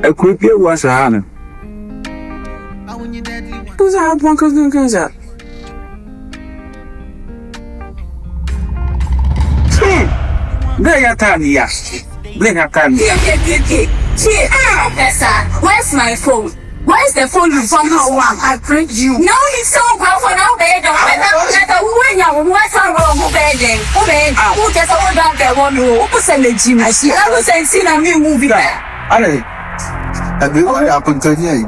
A quick was a Hannah. Who's our one cousin? Bring a time, yes. Bring a time. Where's my phone? Where's the phone you found? I prayed you. No, it's so well for now. They don't know what's wrong with bed. Who just hold down there one who send the gym? I was seeing a new movie. Oh, I can tell you.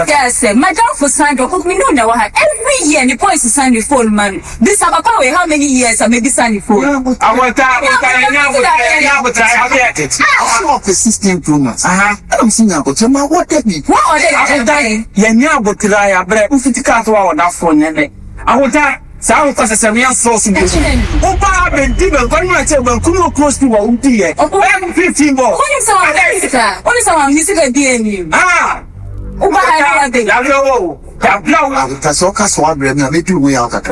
Yes, my dog for signed up. We don't know what every year the boys is signing the phone, man. This about how many years I may be signing phone. I want that. I want the 16 months. I don't see now, but what that mean? What are they? Yeah, but I break 50 cars on that phone. I want that. Sound because a real source in this. Oh, Bob and Dimmer, when I tell them, come close to one dear. Oh, 15 more. What is our musical DNA? Ah, oh, I know. That's all cast one, and I do way out of the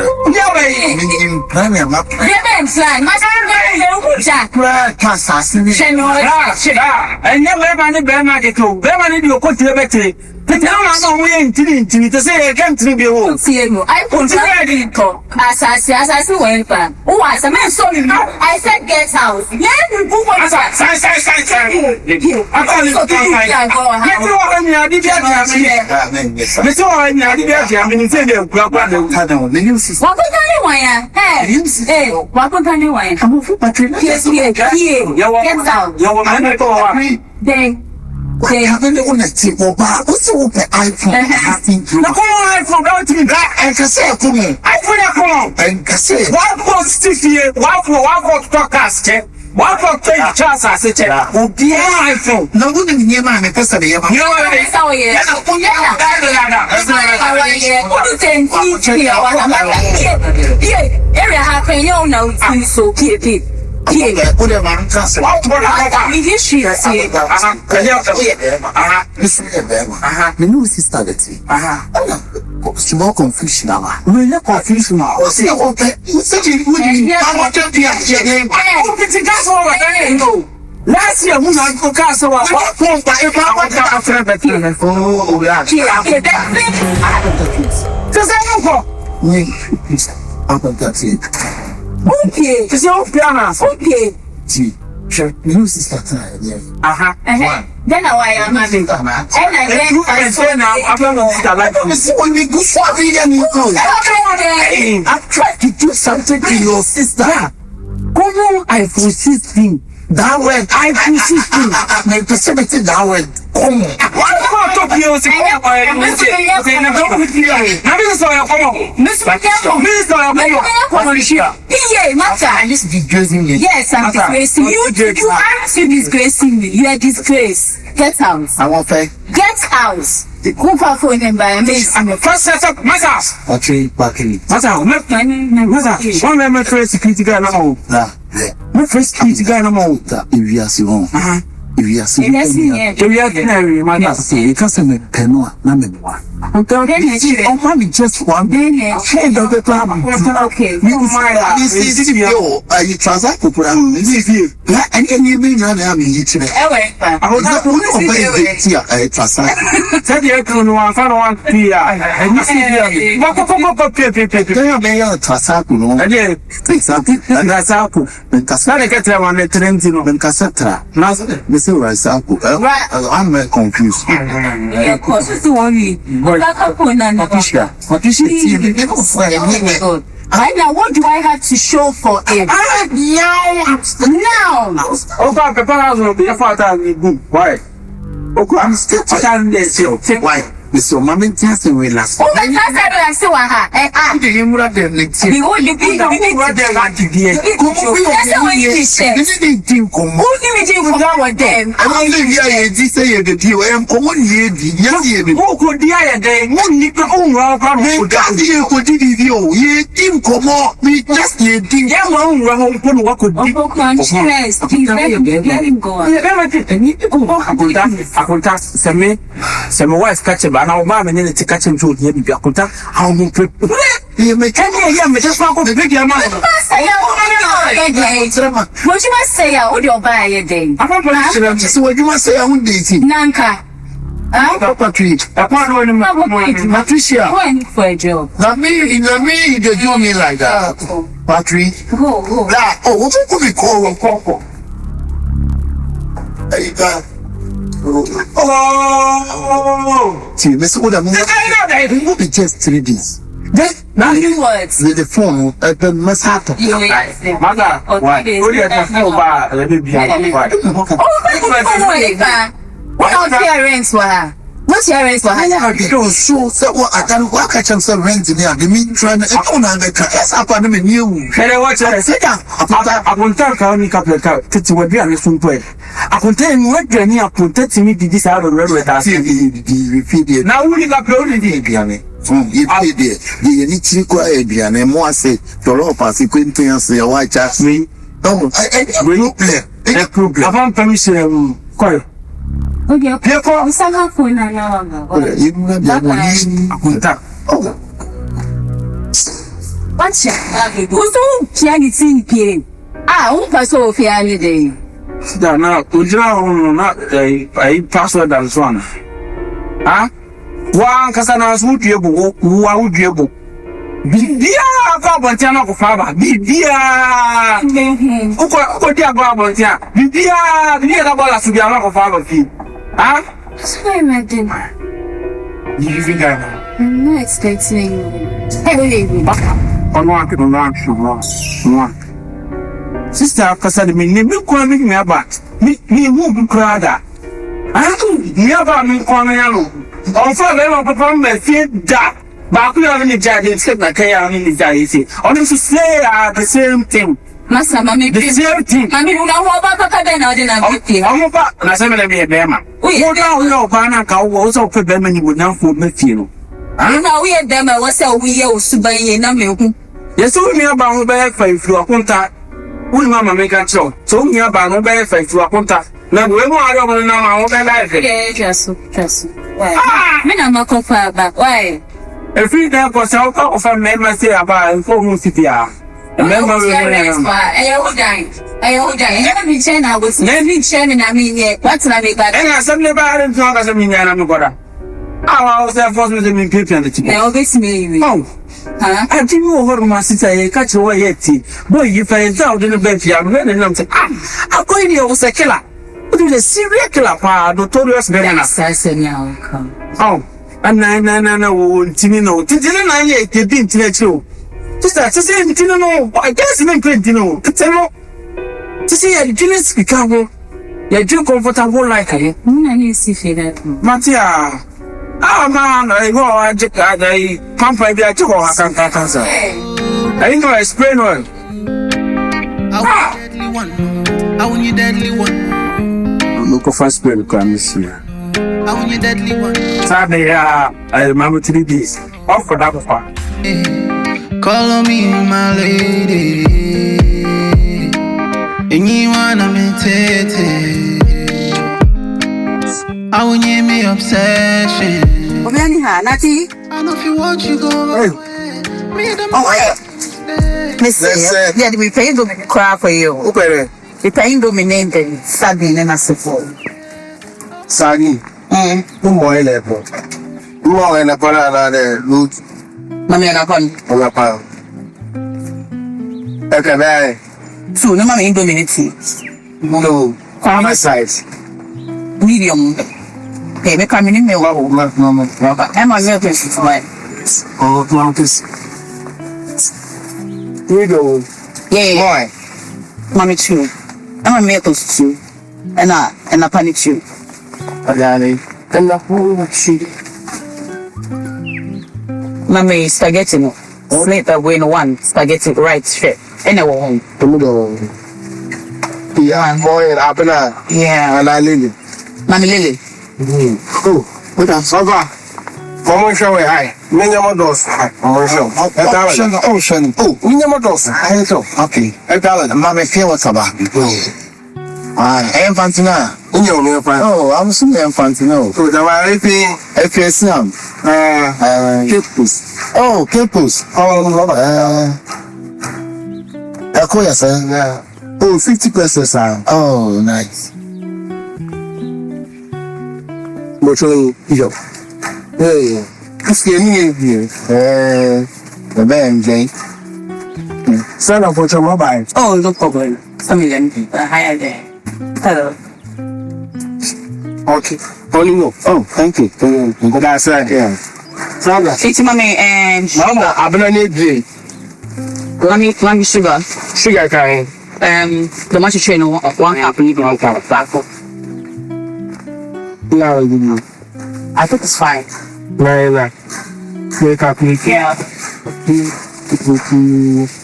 in premium. I never have any bear market to bear money to put to the battery. But now I'm waiting to say I can't be home. I put ready to as I see when oh, as a man saw me now. I said, get out. Yeah, we put one side. What's the iPhone? No, iPhone, don't you I can say to me. iPhone, and can say, one for 60 years, one for podcast, one for 10 chance, I said, oh, dear iPhone. No, wouldn't you mind me? That's the name. You know, it's all here. Area happen, you know, so keep put them on castle. We did she say, new sister, small confusion. We're not confused now. See, okay, last year, we had to castle. Okay, because you're pianos. Okay. See, new sister. Then I am having and I say now, I don't know that like this. When we go for I tried to do something to your sister. Come on, iPhone 16. That word, iPhone 16. My perception that word. Come on. Why can't you use yes, I'm disgracing you. You aren't disgracing me. You are disgrace. Get out. I want to get out. Go for phone and buy me. I'm a first set up matters. Patri. Matters. One member first security guy now. My first security guy now. If you are so if you are saying, my say, you can't say me penua, number one. I'm just one day. Of the plan. Okay. This is you. You transact for this is you. And you mean I am in each other. I would not know a transact. Tell you to one fan one Pia. And you see, what may a transact? And then take something and that's out. When Casana get one Trentino and Cassatra. Now, Mr. Rasaku. I'm confused. Of course, it's the one. Patricia. Right now, what do I have to show for him? Now. Oh, Papa, will be a father. Why? Oh, I'm still telling this. Why? Mr. Mammy Testing will last. Oh, I still want her. I didn't want them. The only thing they want to be. That's the way you said. Who without them? I don't live here. This say the deal. I am common here. Yes, who could the other day? One nickel on round. You could do you. Team come on. We just did. Yeah, one round. What could be? I could ask some wife catch him. And our mom and then to catch him to the Biakuta. How you You make me just walk with the big amount. What you must say, I would buy a day. So what you must say, I won't date him. Nanka. Patri, upon one Patricia. Going for a job. Not me, you do me like that. Patri. What could we call a coco? Oh, see, Miss Oda, it will be just 3 days. Then, now you words with the phone at the Massata. Mother, why? What parents were? What's your parents were? I don't show so what I can work at some rent in there. The mean trying to own the cars up on them in you. And I watch it. Sit down. I won't tell County Couple to what we are listening to. I can tell you what Jenny are protecting me this out of the road with us. The now we got uploaded the piano. If I did, the need to quiet piano and more say, the law pass acquaintance, your white ass me. Oh, I will play. I want permission. Quiet. Okay, I'm somehow for now. What's your thing, Pierre? Who pass over any day? Now, would you not a password and so on? Ah, one Casanas would you go? Who would you go? Bidia, Gabantiana of Faba, Bidia, who could you go about here? Bidia, about to be a lot of Faba fee. Ah? Sorry, madam. I'm not expecting. On one. Sister, because I mean, you call me about me, who cried that. I don't never mean calling you. Also, they don't perform my feet that. But we are in the judge, except that they are in the judge. Honestly, say the same thing. Massa, mammy, the same thing. I mean, I'm about to cut another. I'm about to say, a bema. We don't know, Banaka also put them and you would not food me feel. I know we had them, I was so we used to buy in a milk. Yes, only about bad faith through a contact. We mamma make a show. So we about bad faith through a contact. Now, we don't know our life. Just. I'm a confirm back. Why? If we there was out of a member say about 4 months. Remember, I never been saying I was never sharing. I mean, what's I make that? And I suddenly bad and talk as a mean, I'm got. I was there for me in people. Now, this me. Oh, I think you over my sister, I catch away yet. Boy, you find out in the bed, I'm ready. I'm saying, I'm going here was a killer. But it's a serial killer, notorious very assassin now. Oh, and no, Tino, Tintin, they didn't let you. Just that, to say, no, I guess you didn't know. To say, I didn't become you're too comfortable like I need to see that. Matia, man, I go, I pump my beer to go. I didn't know I explain one. I want you deadly one. Look of first spell, come here. I want you deadly one. Saturday, I remember 3 days. Off for that part. Call on me, my lady. Anyone I'm in I will give me obsession. Nati. I know if you want you go away. Miss, yeah, we paying to cry for you. Okay. We paying to name them Sagin and Asifo. Sagin. More level. More in a banana root. Mammy and upon a pound. Okay, so no mammy indominity. No, farmer size. Medium. Okay, we're coming in the wall. I'm a milk is my Marcus. We go. Yeah, mommy too. I'm a milk too. And a panic too. Adani. And the whole sheet. Mammy spaghetti no. Later when one spaghetti right straight. Anyway home. Yeah, boy and Apena. Yeah. And I Lily. Mammy Lily. Oh, what a sofa. Mama show high. Minyamodos. Ocean. Oh, Minyamodos. I know. Okay. I tell it. Mammy feel what's about. I am Fantina. Oh, I'm so Fantina. So the way if you some. Capos. Oh, Capos. Oh, Akoya, sir. Oh, 50 pesos, sir. Oh, nice. Mocho, yo. Hey, what's getting here? The band, Jay. Son of Mocho Mobile. Oh, no problem. Familiar. Hi there. Hello. Okay. Only no. Oh, thank you. But I said, yeah. It's mommy and Mama, I've been on it. mommy sugar. Sugar kind. The much train one cup and one cup back. No, I think it's fine. no. Wake up, Yeah.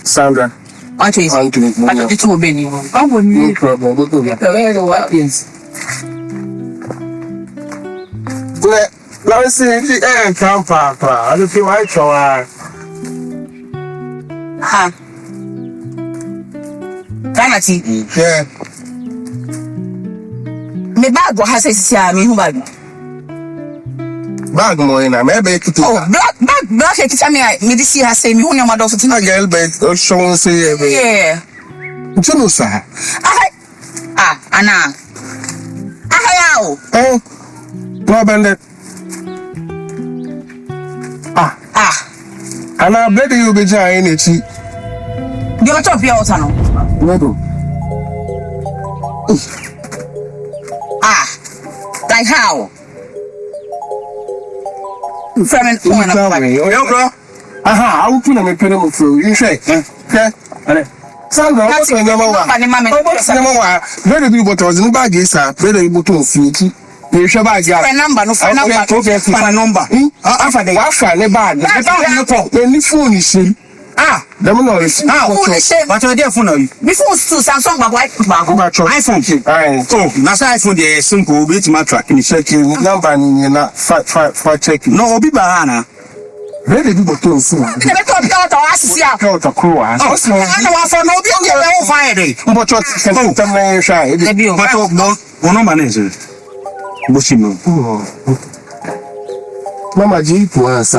Sandra. I think I got two baby. I wouldn't No need problem. We'll do that. yes. Let me see. Come, Papa. I don't feel like trying. Ha. Kanati. Yeah. Me bag go has a me who bag. Bag more in a maybe. Oh, black teacher me this year has say me who your mother to I girl, but show say, yeah. you know, sir. Anna. Ahayao. Oh, no, bandit. And I bet you be giant. It's You're top your tunnel. no. Like how? From Oh, bro. Aha, I will put them in pen through. You say, okay? Sandra, what's the number one? Number one. Very good, but I was in the bag. Is a very good to feed. You should buy a number. No, for number. For a number. After the after the bag. The phone is in. The money is now. But I phone you. Before to Samsung, my wife, iPhone. Oh, that's iPhone. The simple bit matter. In checking number in that for checking. No, be banana. Very good to see. Never thought about us. Yeah. Go to crew. I know for no be Friday. But what can tell me shy? But no manager. Bushimo. Mama G was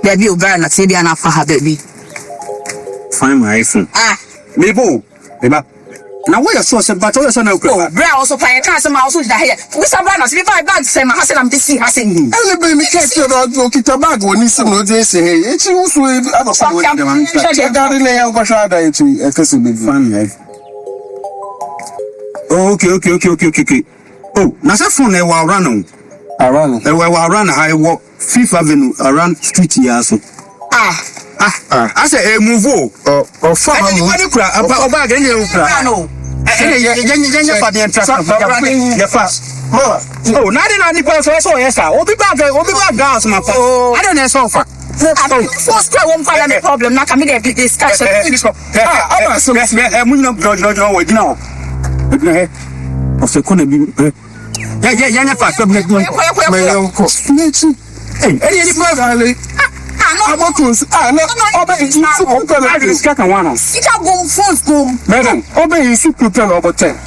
Baby, you better not say they are not for her baby. find my iPhone. Maybe. Now what you saw but all so no go. Bra also pay a cancer mouse with the hair. We some runners, we buy bags, say my husband, I'm busy, I say. Everybody me catch you about to bag when you see no they say it's also other side of the man. Check out in there go shada into a person be fun. Okay. Oh, now that phone they were running. Around. They were run I walk Fifth Avenue around street here so. I say move or far money cry about bag and you cry. No. For the entrance. Oh, not in any person so yes sir. Obi bag gas my phone. I don't know so far. First cry won't find any problem. Now come here discussion. So let's no wait now. Of the corner be yeah fast hey any problem I want to madam obey is prepare over 10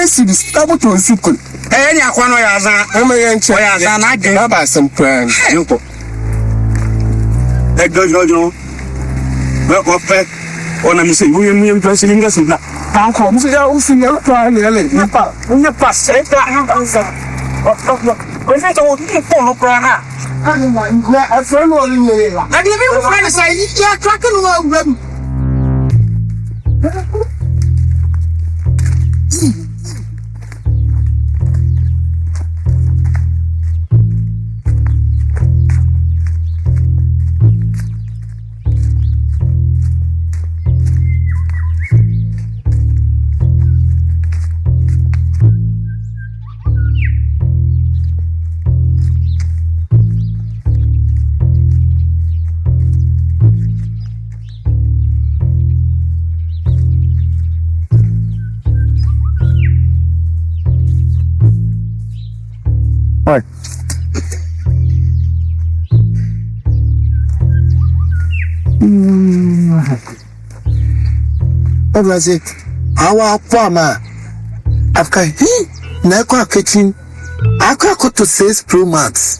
cities able to soup any aquano yaza yaza na dey about some plan you go no well perfect ona mi say we person in gas na tanko mi say o fi na plan ele na pa say plan na we say to ni phone plan na I friend only me la na dey be friend say you track no grab Hi. What was it? Our farmer. After he, Nako kitchen, I could to 6 Pro Max.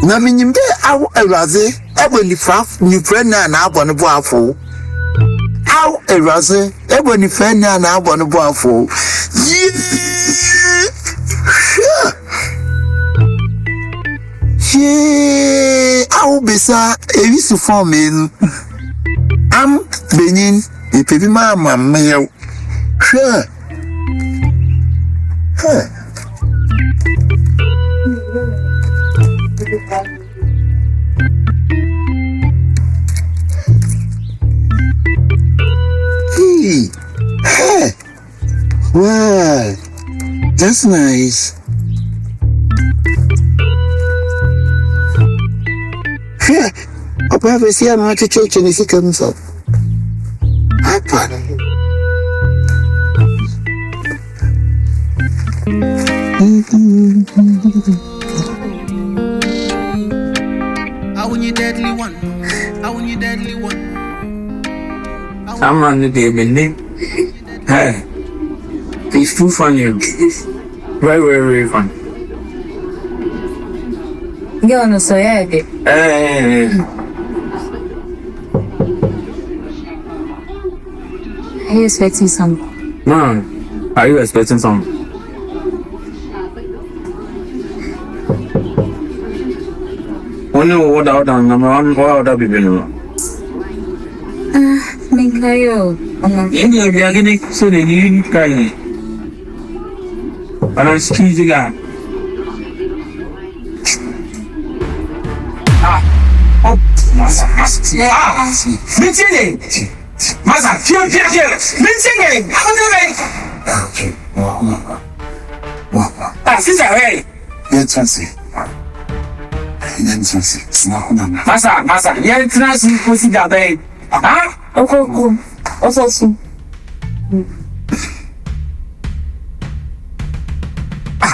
Na minyimbe aw Ewurade ebo ni friend na abo no boafo. Aw Ewurade ebo ni friend na abo no boafo. Aw besa ewisu form en. Am benin e pebi mama meyew. Sure. Hey. Wow. That's nice. Sure. Papa, see, I'm at church and he comes up. I want you deadly one. I want you deadly one. I'm on the day, man. Hey, it's too funny. Very, very, very fun. Yo no soy Eddie. Are you expecting something? No, are you expecting something? Only what out on number one, what out be been. Minkayo. India, they are getting so they need kind. But I'm squeezing guy. Masa, Minching. Masa, fear. Minching. Sister, hey. Masa, yeah, it's not supposed to be. Opoku. Ososu.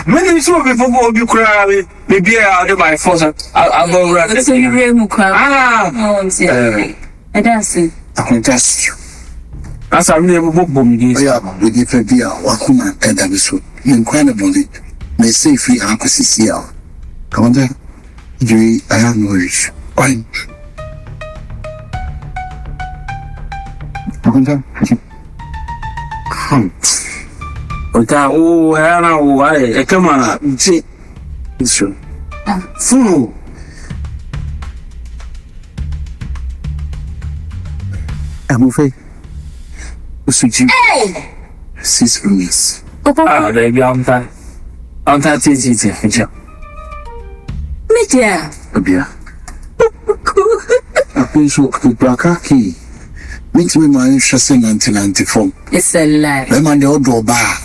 Many so before you cry, maybe I'll do my force. I'll go around. So you really mukra. I dance. I can test you. That's a real book boom. Yeah, we give a beer, Wakuma, and that is so incredibly. May say free Uncle. Come on there. I have no issue. Fine. Come on there. Come on. It's true. Fool. Ahuofe. Usuji. Hey! Sis Ruiz. Baby, I'm tired. I'm tired. Media. Abia. Apenso Kuprakaki. Makes me my interest in 1994. It's a lie. The man the odo ba.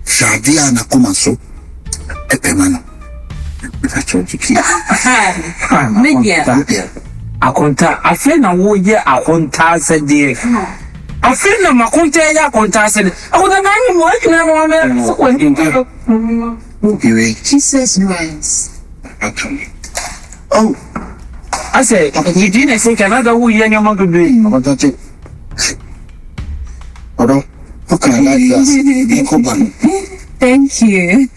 Shadia na kumaso. Epemano. Media. Akonta, I feel na wo ye akonta said. I feel na makonta ya akonta said. I would have Jesus Christ. Oh, I say, you didn't say another who you are going to be. Hold okay, I like that. Thank you.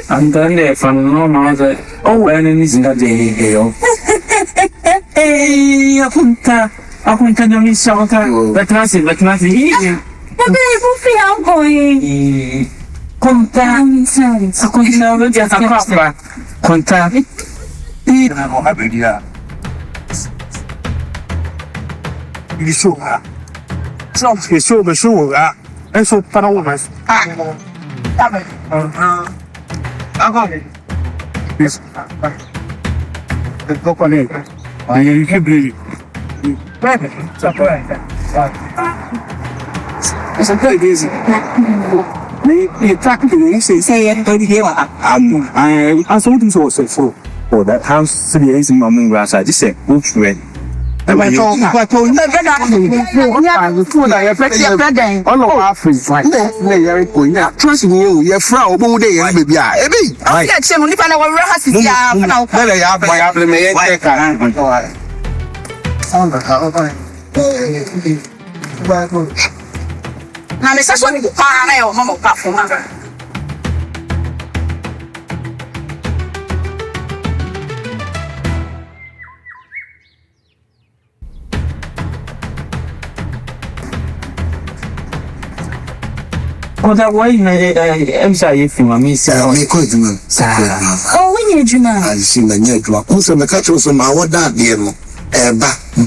I'm done there from no mother. Oh, and it is not day. Hey, Apunta, no miss shelter, but nothing. The baby free I'm going. Conta, just a crop. Conta. Eso para unas. Go con él. Ay, qué brillo. Esa es easy. Ni tactic easy. Say it. I saw this also for that house to be easy moment where I just said, "Oops, red." But trust me, your frau, who they are, baby. I can't say only find out how What that way, I'm sorry if you miss me quite man. Oh, when you dream, I see the new drop. Also, the catch was on my what that dear.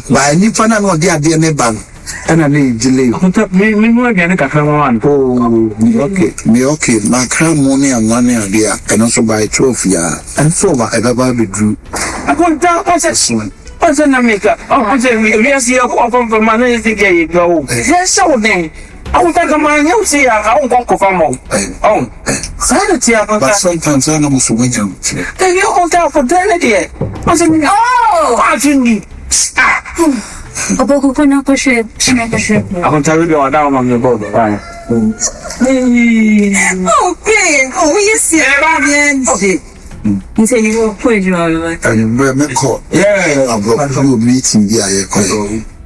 By any fan or dear ban. And I need delay. Me more again, one. Oh, okay. My crown money and money idea, and also buy trophy, and so I ever be drew. I want that. What's an America? Oh, I said, we see a offer for money to get it go. Yes, so then. I will take a man, you see, I won't go for more. Oh, sanity, but sometimes I know so much. Then you hold out for eternity. I said, oh, I didn't. Opoku kuna kushe. I can tell you down on your boat, right? Okay. Oh, we see it. You say you go put you all over. And remember, yeah, I'm going to meeting the I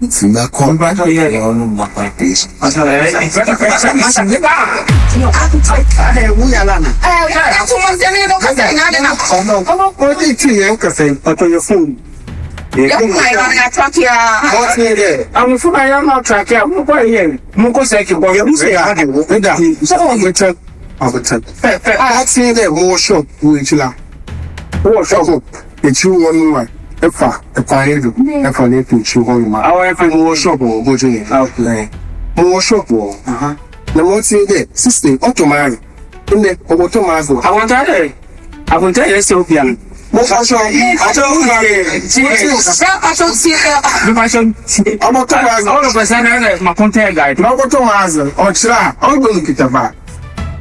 Fima come back here on my face. I said, Efa ne pinchu ho ma awa efa mo shop o go je outline mo shop o na mo ti de system automatic inde o to ma zo awon ta se opia mo fa so ato ma ti ato ti be ma so omo to ma zo all of a sudden ma content guide na go to ma zo o chira o go kitaba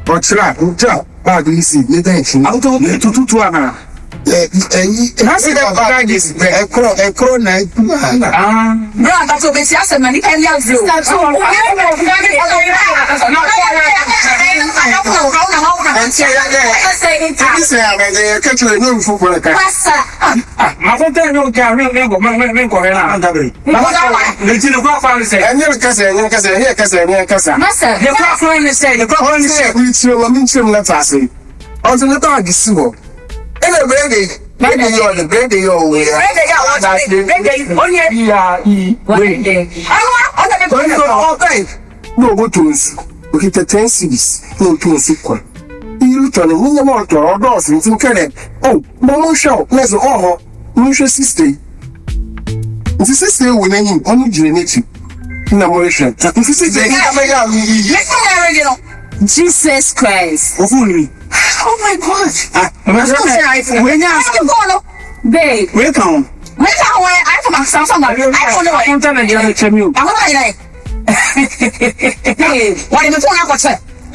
o chira nja ba di si ne den chi auto tutu ana that's the bag is a crow night. Bro, that's what they say. Many can you do? Ele brede yo the brede yo we no go to us we get 10 cities no to us kwa iru to no nya mo to odo sin tin kene oh mo show let's all mo show sister this sister we name onu jire nechi na mo show this sister Jesus Christ. Oh my God! Babe. Welcome. iPhone Samsung. iPhone. What is the phone I got?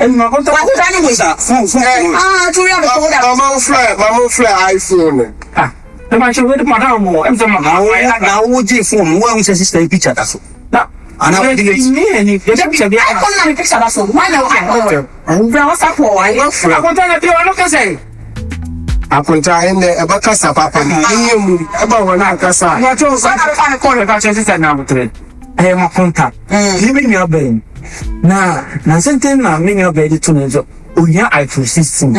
And my contact. Mama fly iPhone. The man should wait for more. Now, would you phone one sister picture? That's and I would get me and if you picture the picture. That's why I want to look and say. I can try in there about Casa Papa. About when I casa. I chose I call it sister now. I am a contact. Leaving your brain. Now, something now, meaning your baby to know. Oh, yeah, I feel 16.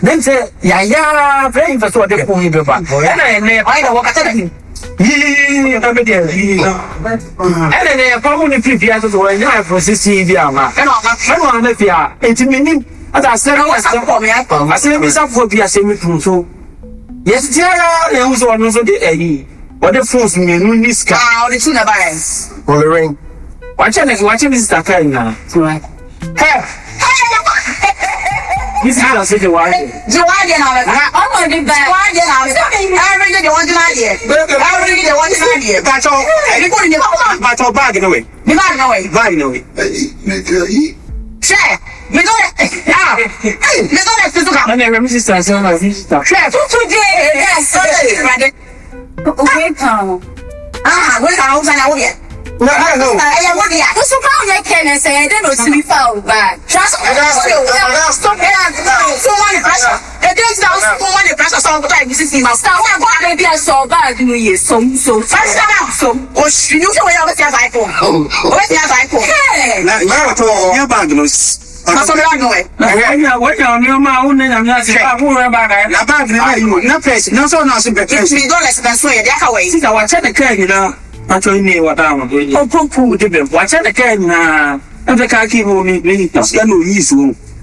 Then say, yeah, very for what they point you back. And I know what I and then probably 50 years ago, I have for 60 years. And I'm if you are 80 minutes. As I said, I said, Miss Ahuofe semi so. Yes, dear, also also the what the force me no this car. The two buys. Or the ring. Watching this Dakar now. This is how the why. I'm going to buy. Every day one idea. Every day one idea. That's all. Everybody but all bag in a way. You might know it. Bag in a way. Share. Me do it. Me do it physical. And then sister so my sister. Share. Today. Yes. Ready. Okay, come. Wait a minute. Now we. No, I know. I am what you. So how you can say I don't know see foul back. Just stop here. So one pressure. It is now so one pressure so time you see my start. Why be so bad no year so. So oh you know where you have iPhone. Where you have iPhone. Hey. Now to your bag no. That's what I know. What you know my own name na say I who bag na bag na you na place no so na so be. It's me don't less than so you dey away. See I want check the car you know. Actually, what I'm going to Opoku with them. Watch the can the car keep on me. That's no use.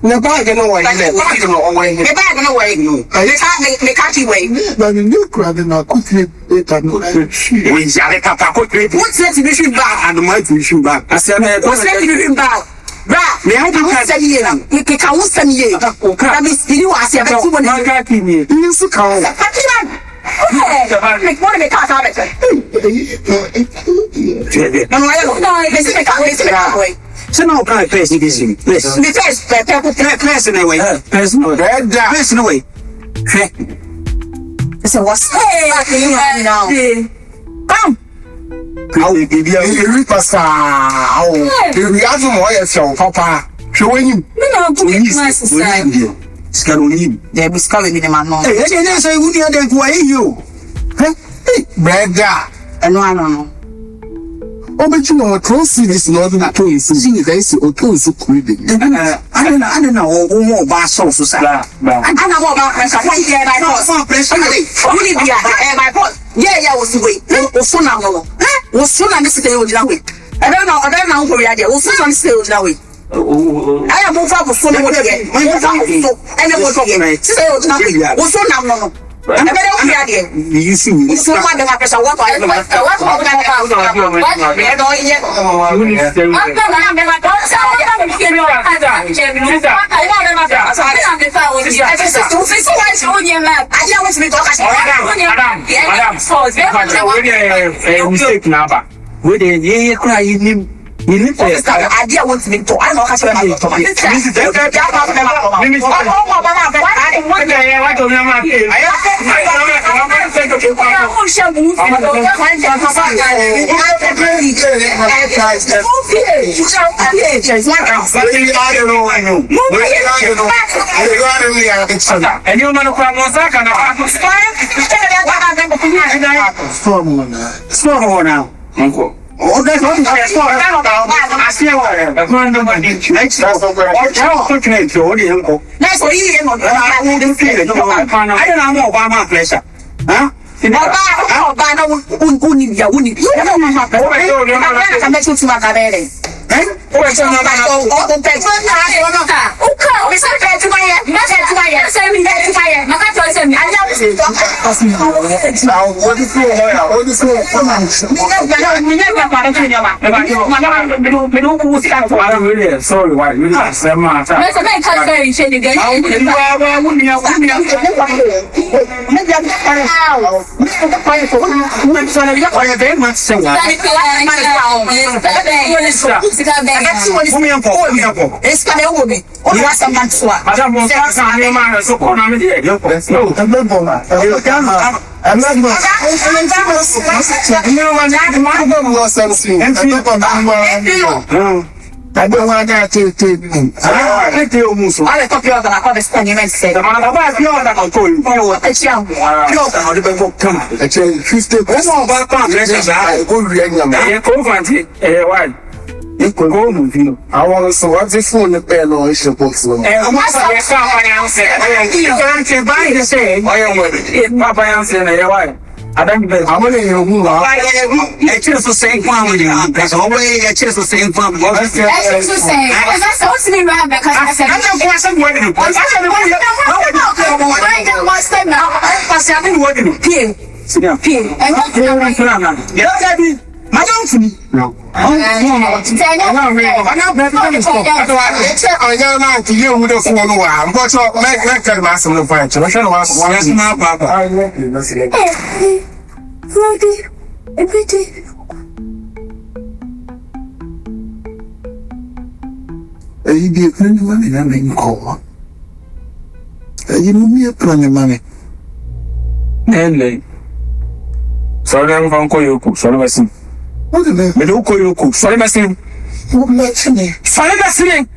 The bag no way. The bag no way. They can't wait. But you crowd not quickly. We shall let up quickly. What's that division back? And my vision back. I said, what's that division back? May I say, you can't send you. That means you are saying, but you want to keep me. You should call. Make one of the cars out of it. No, So now can I press this in? Press. Press in a way. Press in a way. Press in a way. So what's now? Come. How you give you pasta? Oh, you have some oil, so Papa. Showing you. No, Scarolim. They be scaling in my mouth. Hey, I say, we need to wait you. Brenda. And no. Oh, but you know, close to this northern place, seeing guys or close to reading. I don't know more about social. I know about myself. One year I know. Yeah, was the way. Was so now. Was so now. This is the old way. I don't know who we are. Was so on stage now. I am moved up for so many again. And I was okay. Was so now. I better be here. You see me. So much that I saw what I You need to idea wants me to. I know how to make it. Oh, that's what I see. I don't know about my pleasure. Huh? Sorry, why? You not say matter. I don't want that to I thought you were going to call this thing you meant to say. I want to see what's this phone the pen or is supposed to. I don't know. I'm going to move on. I choose the same one with you. That's always I choose the same one. That's what you're saying. That's supposed to be right because I said I'm not going somewhere. I'm Sorry, I'm from Koyoku. Sorry, listen. What the hell? Koyoku. Sorry, listen. What listening? Sorry, listening.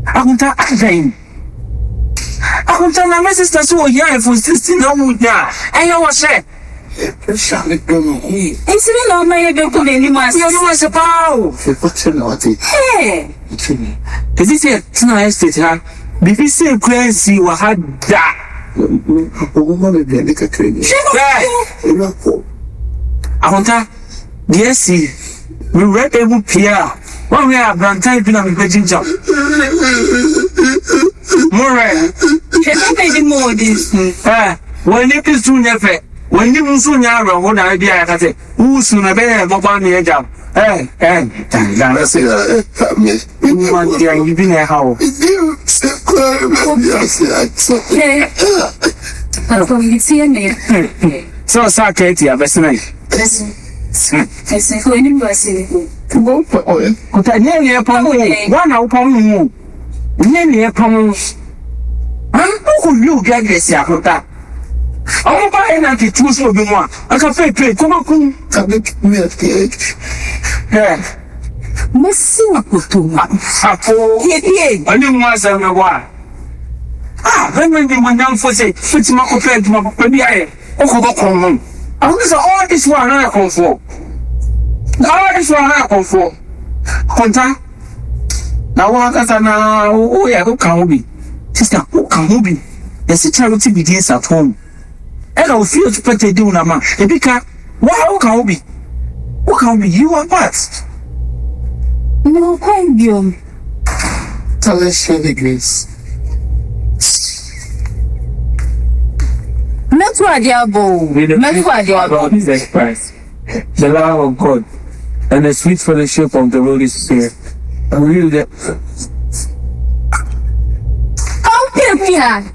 I want to ask them. I want to tell my sister so young for 16 years now. And you was saying, it's not going to eat. it's really not my able to be anyone. you know what's about? What's in it? Hey, Is this a nice state? BBC crazy or had that? I want to, yes, we read able Pierre. One way I've done time to be ginger. More. More this. When you can soon have it. When you soon have a one idea, I say, who soon a bear of one year job? That's it. You've been a how? So, Sakati, I'm best night. I say, for anybody. Nearly upon one upon you. Nearly upon who you get this Yakota. Oh, by not it was for one. I can pay, come on. Messi, I didn't want to know why. When we went down for say, it's my compared to my baby. Oh, all this one I come for. All this one I come for. Contact. Now, what is now? Oh, yeah, who can be? Sister, who can be? There's a charity begins at home. And I'll feel to put a do na man. And because, who can be? Who can be? You are what? No, can't be. Tell us, share the grace. That's what they are born. That's what they are born. Jesus Christ, the love of God, and the sweet fellowship of the Holy Spirit. I really that. Come here.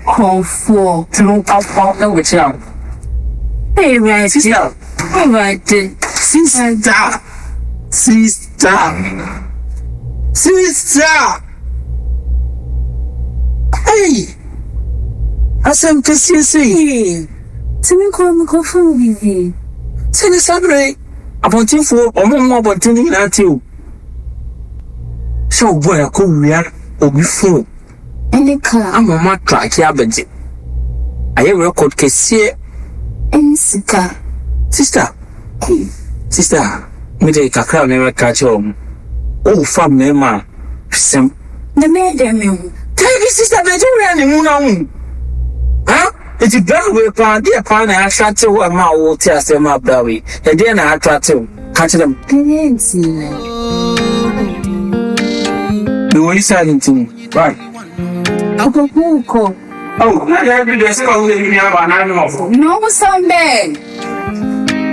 Comfort. To know how to with you. Hey, right. Sister. All right. Sister. Hey. Asem kesi. Timi ko microphone bibi. Sene sabre. Abontinfo omo abontin ni na ti o. So boy ko wia obi phone. Any car. Amama track ya beje. Aye record kesi. Any sika. Sister. Me dey kakra me catch o. Oh fam na ma. Sem. The me dem you. Tell me sister Nigeria ni mu na mu. It's a better way plan, dear plan. I shall tell what my old tears them up that way. And then I try to catch them. The way you said it to me, right? Opoku. Oh, not every day, so you have an animal. No, Sunday.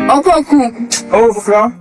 Opoku. Oh, Flo.